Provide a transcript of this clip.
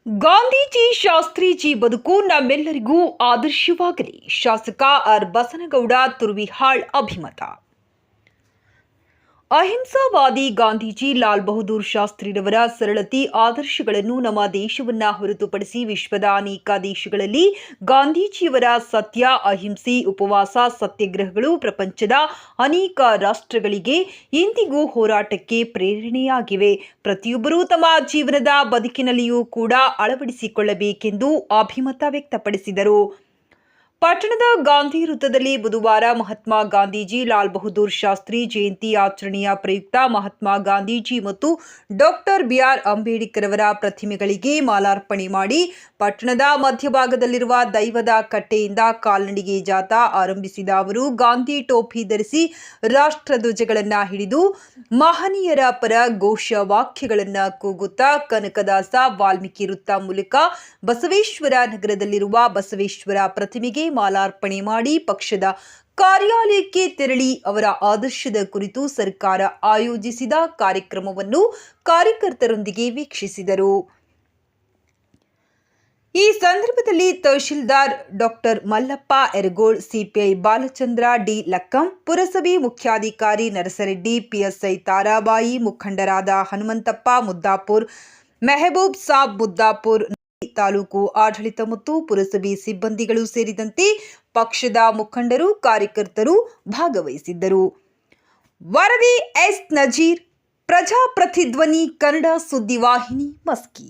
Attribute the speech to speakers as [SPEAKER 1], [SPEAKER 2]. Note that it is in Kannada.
[SPEAKER 1] ಗಾಂಧೀಜಿ ಶಾಸ್ತ್ರೀಜಿ ಬದುಕು ನಮ್ಮೆಲ್ಲರಿಗೂ ಆದರ್ಶವಾಗಲಿ. ಶಾಸಕ ಆರ್ ಬಸನಗೌಡ ತುರ್ವಿಹಾಳ್ ಅಭಿಮತ. ಅಹಿಂಸಾವಾದಿ ಗಾಂಧೀಜಿ ಲಾಲ್ ಬಹದ್ದೂರ್ ಶಾಸ್ತ್ರಿರವರ ಸರಳತೆ ಆದರ್ಶಗಳನ್ನು ನಮ್ಮ ದೇಶವನ್ನ ಹೊರತುಪಡಿಸಿ ವಿಶ್ವದ ಅನೇಕ ದೇಶಗಳಲ್ಲಿ ಗಾಂಧೀಜಿಯವರ ಸತ್ಯ, ಅಹಿಂಸೆ, ಉಪವಾಸ, ಸತ್ಯಾಗ್ರಹಗಳು ಪ್ರಪಂಚದ ಅನೇಕ ರಾಷ್ಟ್ರಗಳಿಗೆ ಇಂದಿಗೂ ಹೋರಾಟಕ್ಕೆ ಪ್ರೇರಣೆಯಾಗಿವೆ. ಪ್ರತಿಯೊಬ್ಬರೂ ತಮ್ಮ ಜೀವನದ ಬದುಕಿನಲ್ಲಿಯೂ ಕೂಡ ಅಳವಡಿಸಿಕೊಳ್ಳಬೇಕೆಂದು ಅಭಿಮತ ವ್ಯಕ್ತಪಡಿಸಿದರು. ಪಟ್ಟಣದ ಗಾಂಧಿ ವೃತ್ತದಲ್ಲಿ ಬುಧವಾರ ಮಹಾತ್ಮ ಗಾಂಧೀಜಿ ಲಾಲ್ ಬಹದ್ದೂರ್ ಶಾಸ್ತ್ರಿ ಜಯಂತಿ ಆಚರಣೆಯ ಪ್ರಯುಕ್ತ ಮಹಾತ್ಮ ಗಾಂಧೀಜಿ ಮತ್ತು ಡಾಕ್ಟರ್ ಬಿಆರ್ ಅಂಬೇಡ್ಕರ್ ಅವರ ಪ್ರತಿಮೆಗಳಿಗೆ ಮಾಲಾರ್ಪಣೆ ಮಾಡಿ ಪಟ್ಟಣದ ಮಧ್ಯಭಾಗದಲ್ಲಿರುವ ದೈವದ ಕಟ್ಟೆಯಿಂದ ಕಾಲ್ನಡಿಗೆ ಜಾಥಾ ಆರಂಭಿಸಿದ ಅವರು ಗಾಂಧಿ ಟೋಪಿ ಧರಿಸಿ ರಾಷ್ಟ್ರಧ್ವಜಗಳನ್ನು ಹಿಡಿದು ಮಹನೀಯರ ಪರ ಘೋಷ ವಾಕ್ಯಗಳನ್ನು ಕೂಗುತ್ತಾ ಕನಕದಾಸ ವಾಲ್ಮೀಕಿ ವೃತ್ತ ಮೂಲಕ ಬಸವೇಶ್ವರ ನಗರದಲ್ಲಿರುವ ಬಸವೇಶ್ವರ ಪ್ರತಿಮೆಗೆ ಮಾಲಾರ್ಪಣೆ ಮಾಡಿ ಪಕ್ಷದ ಕಾರ್ಯಾಲಯಕ್ಕೆ ತೆರಳಿ ಅವರ ಆದರ್ಶದ ಕುರಿತು ಸರ್ಕಾರ ಆಯೋಜಿಸಿದ ಕಾರ್ಯಕ್ರಮವನ್ನು ಕಾರ್ಯಕರ್ತರೊಂದಿಗೆ ವೀಕ್ಷಿಸಿದರು. ಈ ಸಂದರ್ಭದಲ್ಲಿ tahsildar doctor Mallappa Yargol, CPI Balachandra D Lakkam, ಪುರಸಭೆ ಮುಖ್ಯಾಧಿಕಾರಿ ನರಸರೆಡ್ಡಿ, ಪಿಎಸ್ಐ ತಾರಾಬಾಯಿ, ಮುಖಂಡರಾದ ಹನುಮಂತಪ್ಪ ಮುದ್ದಾಪುರ್, ಮೆಹಬೂಬ್ ಸಾಬ್ ಮುದ್ದಾಪುರ್, ತಾಲೂಕು ಆಡಳಿತ ಮತ್ತು ಪುರಸಭೆ ಸಿಬ್ಬಂದಿಗಳು ಸೇರಿದಂತೆ ಪಕ್ಷದ ಮುಖಂಡರು, ಕಾರ್ಯಕರ್ತರು ಭಾಗವಹಿಸಿದ್ದರು. ವರದಿ ಎಸ್ ನಜೀರ್, ಪ್ರಜಾಪ್ರತಿಧ್ವನಿ ಕನ್ನಡ ಸುದ್ದಿವಾಹಿನಿ, ಮಸ್ಕಿ.